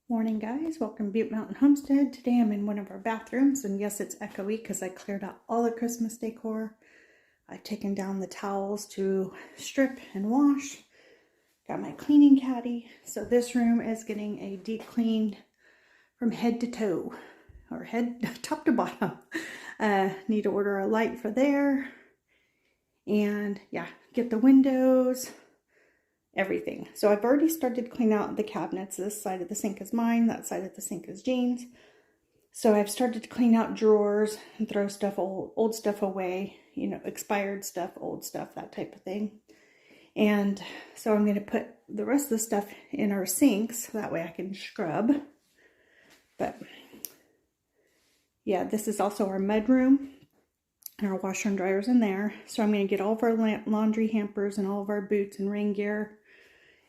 Morning guys, welcome to Butte Mountain Homestead. Today I'm in one of our bathrooms, and yes, it's echoey because I cleared out all the Christmas decor. I've taken down the towels to strip and wash. Got my cleaning caddy. So this room is getting a deep clean from head to toe, or head top to bottom. Need to order a light for there, and yeah, get the windows, everything. So I've already started to clean out the cabinets. This side of the sink is mine, that side of the sink is Jean's. So I've started to clean out drawers and throw stuff, old stuff away, you know, expired stuff, old stuff, that type of thing. And so I'm going to put the rest of the stuff in our sinks, that way I can scrub. But yeah, this is also our mud room, and our washer and dryer's in there. So I'm going to get all of our laundry hampers and all of our boots and rain gear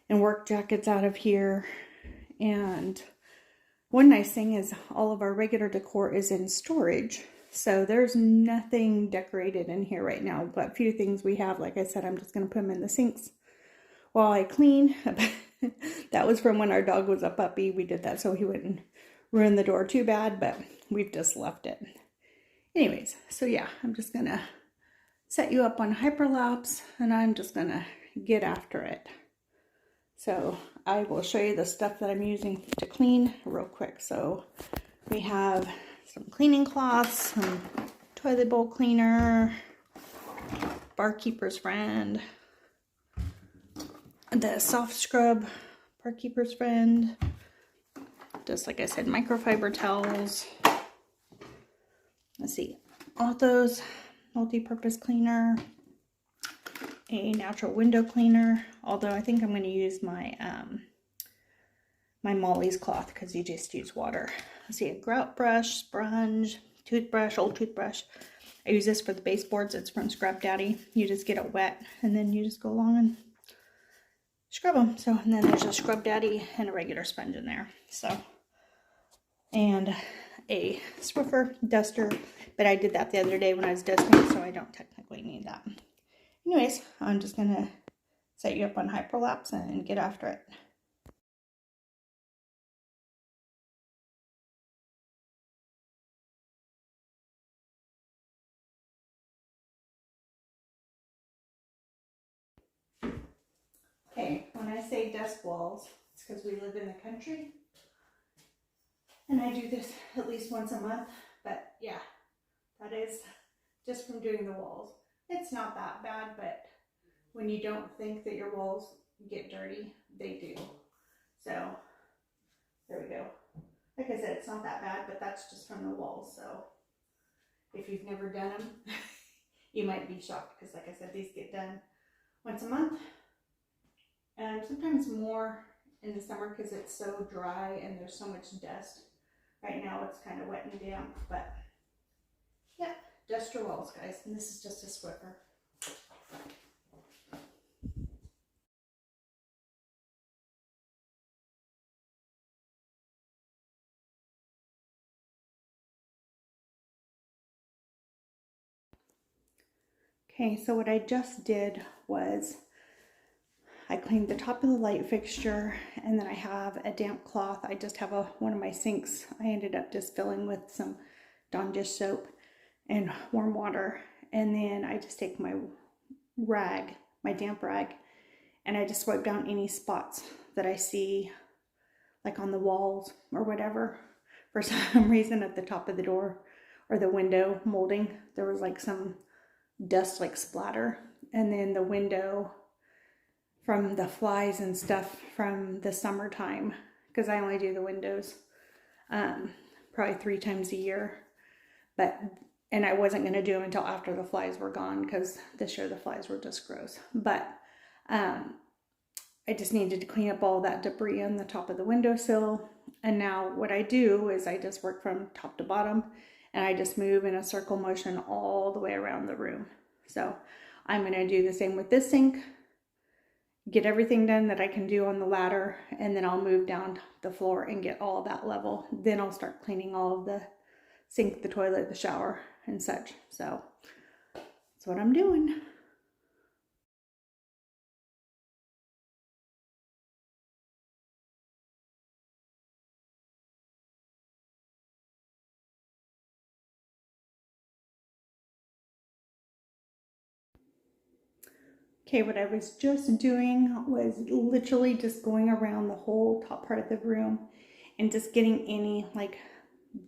and work jackets out of here. And one nice thing is all of our regular decor is in storage, so there's nothing decorated in here right now, but a few things we have, like I said, I'm just going to put them in the sinks while I clean. That was from when our dog was a puppy. We did that so he wouldn't ruin the door too bad, but we've just left it. Anyways, so yeah, I'm just going to set you up on hyperlapse, and I'm just going to get after it. So I will show you the stuff that I'm using to clean real quick. So we have some cleaning cloths, some toilet bowl cleaner, Barkeeper's Friend, the soft scrub Barkeeper's Friend, just like I said, microfiber towels. Let's see, Ortho's multi-purpose cleaner, a natural window cleaner, although I think I'm going to use my my Molly's cloth because you just use water. Let's see, a grout brush, sponge, toothbrush, old toothbrush. I use this for the baseboards. It's from Scrub Daddy. You just get it wet and then you just go along and scrub them. So, and then there's a Scrub Daddy and a regular sponge in there. So, and a Swiffer duster, but I did that the other day when I was dusting, so I don't technically need that. Anyways, I'm just going to set you up on hyperlapse and get after it. Okay, when I say dust walls, it's because we live in the country. And I do this at least once a month, but yeah, that is just from doing the walls. It's not that bad, but when you don't think that your walls get dirty, they do. So there we go. Like I said, it's not that bad, but that's just from the walls. So if you've never done them, you might be shocked because, like I said, these get done once a month, and sometimes more in the summer because it's so dry and there's so much dust. Right now it's kind of wet and damp, but yeah, dust your walls, guys. And this is just a Swiffer. Okay, so what I just did was I cleaned the top of the light fixture, and then I have a damp cloth. I just have one of my sinks. I ended up just filling with some Dawn dish soap and warm water, and then I just take my rag, my damp rag, and I just wipe down any spots that I see, like on the walls or whatever. For some reason at the top of the door or the window molding, there was like some dust like splatter, and then the window from the flies and stuff from the summertime, because I only do the windows probably 3 times a year, and I wasn't going to do them until after the flies were gone because this year the flies were just gross. But I just needed to clean up all that debris on the top of the windowsill. And now what I do is I just work from top to bottom, and I just move in a circle motion all the way around the room. So I'm going to do the same with this sink, get everything done that I can do on the ladder, and then I'll move down the floor and get all that level. Then I'll start cleaning all of the sink, the toilet, the shower, and such. So that's what I'm doing. Okay, what I was just doing was literally just going around the whole top part of the room and just getting any like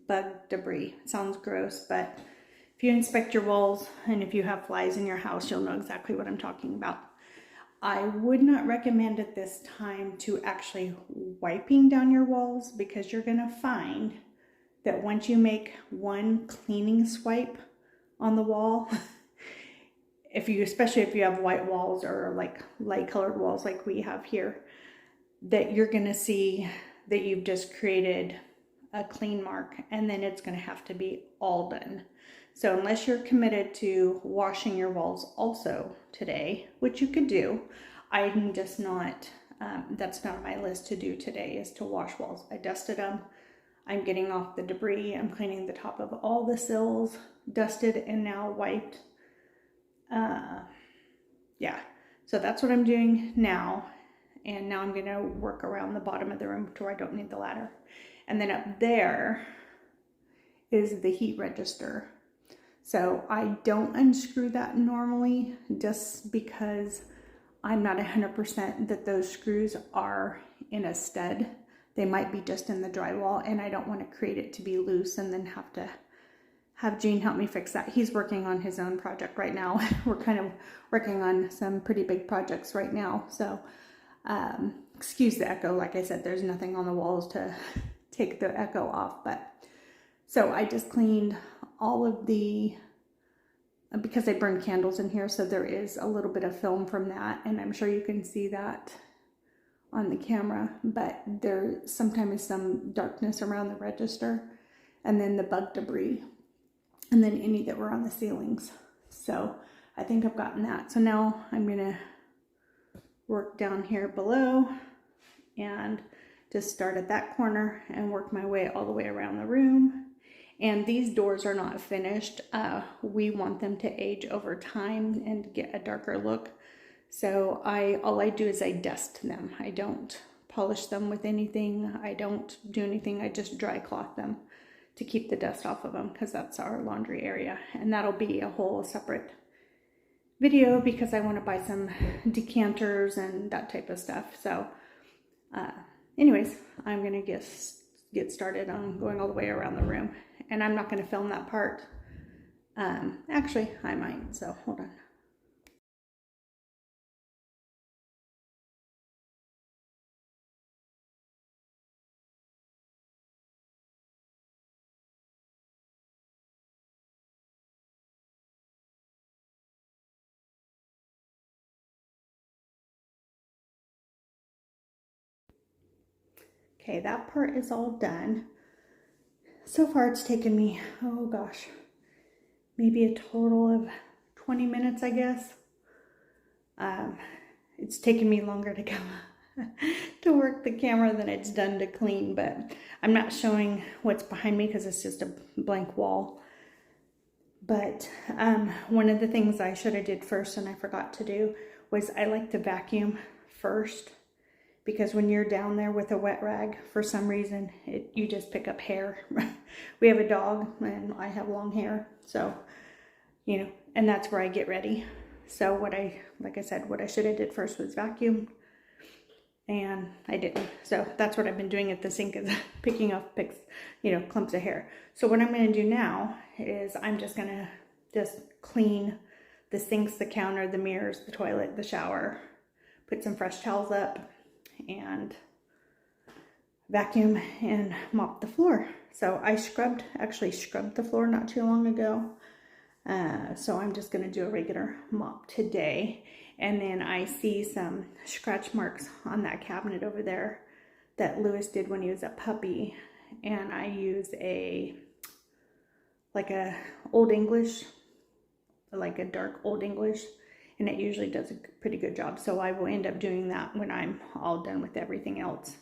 bug debris. It sounds gross, but if you inspect your walls and if you have flies in your house, you'll know exactly what I'm talking about. I would not recommend at this time to actually wiping down your walls, because you're gonna find that once you make one cleaning swipe on the wall, especially if you have white walls or like light colored walls like we have here, that you're gonna see that you've just created a clean mark, and then it's gonna have to be all done. So unless you're committed to washing your walls also today, which you could do, I'm just not, that's not on my list to do today, is to wash walls. I dusted them. I'm getting off the debris. I'm cleaning the top of all the sills, dusted and now wiped. Yeah, so that's what I'm doing now. And now I'm gonna work around the bottom of the room to where I don't need the ladder. And then up there is the heat register. So I don't unscrew that normally, just because I'm not 100% that those screws are in a stud. They might be just in the drywall, and I don't want to create it to be loose and then have to have Gene help me fix that. He's working on his own project right now. We're kind of working on some pretty big projects right now. So excuse the echo. Like I said, there's nothing on the walls to take the echo off. But so I just cleaned all of the, because I burned candles in here, so there is a little bit of film from that, and I'm sure you can see that on the camera, but there sometimes is some darkness around the register, and then the bug debris, and then any that were on the ceilings. So I think I've gotten that. So now I'm gonna work down here below and just start at that corner and work my way all the way around the room. And these doors are not finished. We want them to age over time and get a darker look. So all I do is I dust them. I don't polish them with anything. I don't do anything. I just dry cloth them to keep the dust off of them, because that's our laundry area. And that'll be a whole separate video, because I want to buy some decanters and that type of stuff. So anyways, I'm gonna get started on going all the way around the room, and I'm not going to film that part. Actually, I might, so hold on. Okay, that part is all done. So far it's taken me, oh gosh, maybe a total of 20 minutes, I guess. It's taken me longer to come to work the camera than it's done to clean, but I'm not showing what's behind me because it's just a blank wall. But one of the things I should have did first and I forgot to do was I like to vacuum first, because when you're down there with a wet rag, for some reason, you just pick up hair. We have a dog and I have long hair, so, you know, and that's where I get ready. So like I said, what I should have did first was vacuum, and I didn't. So that's what I've been doing at the sink, is picking up clumps of hair. So what I'm going to do now is I'm just going to clean the sinks, the counter, the mirrors, the toilet, the shower, put some fresh towels up, and vacuum and mop the floor. So I actually scrubbed the floor not too long ago. So I'm just going to do a regular mop today. And then I see some scratch marks on that cabinet over there that Lewis did when he was a puppy. And I use like a Old English, like a dark Old English, and it usually does a pretty good job. So I will end up doing that when I'm all done with everything else.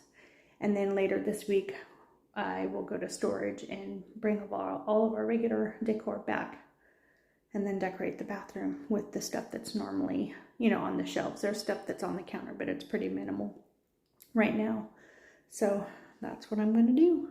And then later this week, I will go to storage and bring all of our regular decor back, and then decorate the bathroom with the stuff that's normally, on the shelves. There's stuff that's on the counter, but it's pretty minimal right now. So that's what I'm going to do.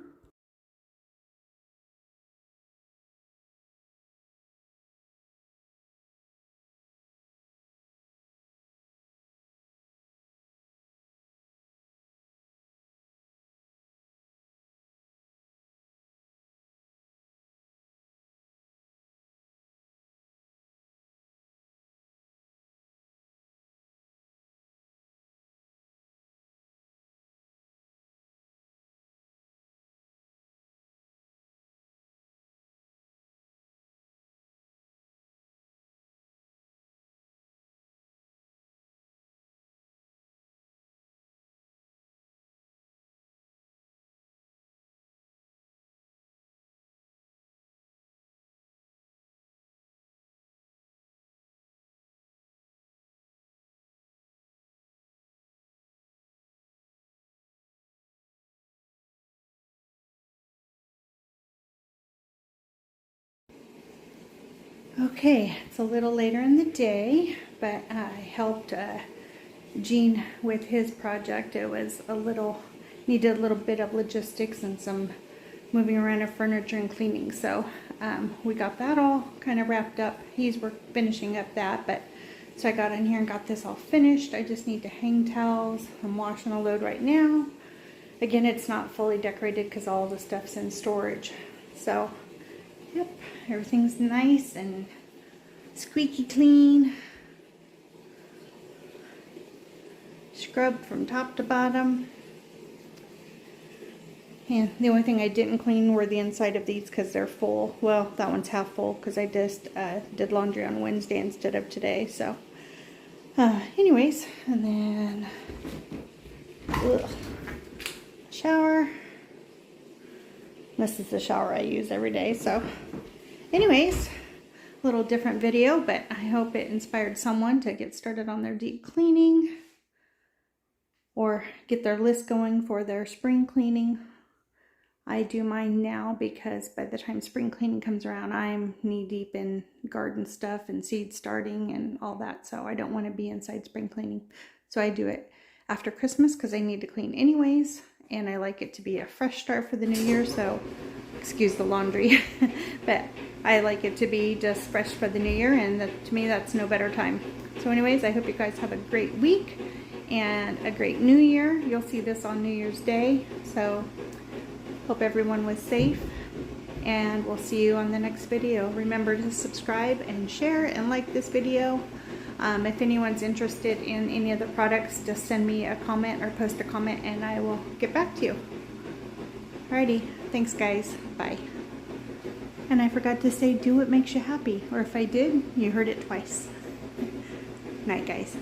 Okay, it's a little later in the day, but I helped Gene with his project. It was needed a little bit of logistics and some moving around of furniture and cleaning. So we got that all kind of wrapped up. He's finishing up that, so I got in here and got this all finished. I just need to hang towels. I'm washing a load right now. Again, it's not fully decorated because all the stuff's in storage. So, yep, everything's nice and squeaky clean. Scrubbed from top to bottom. And the only thing I didn't clean were the inside of these because they're full. Well, that one's half full because I just did laundry on Wednesday instead of today. So, anyways, and then shower. This is the shower I use every day. So, anyways, a little different video, but I hope it inspired someone to get started on their deep cleaning or get their list going for their spring cleaning. I do mine now because by the time spring cleaning comes around, I'm knee deep in garden stuff and seed starting and all that. So I don't want to be inside spring cleaning. So I do it after Christmas because I need to clean anyways. And I like it to be a fresh start for the new year. So excuse the laundry, but I like it to be just fresh for the new year. And to me, that's no better time. So anyways, I hope you guys have a great week and a great new year. You'll see this on New Year's Day. So hope everyone was safe, and we'll see you on the next video. Remember to subscribe and share and like this video. If anyone's interested in any of the products, just send me a comment or post a comment and I will get back to you. Alrighty, thanks guys, bye. And I forgot to say, do what makes you happy, or if I did, you heard it twice. Night guys.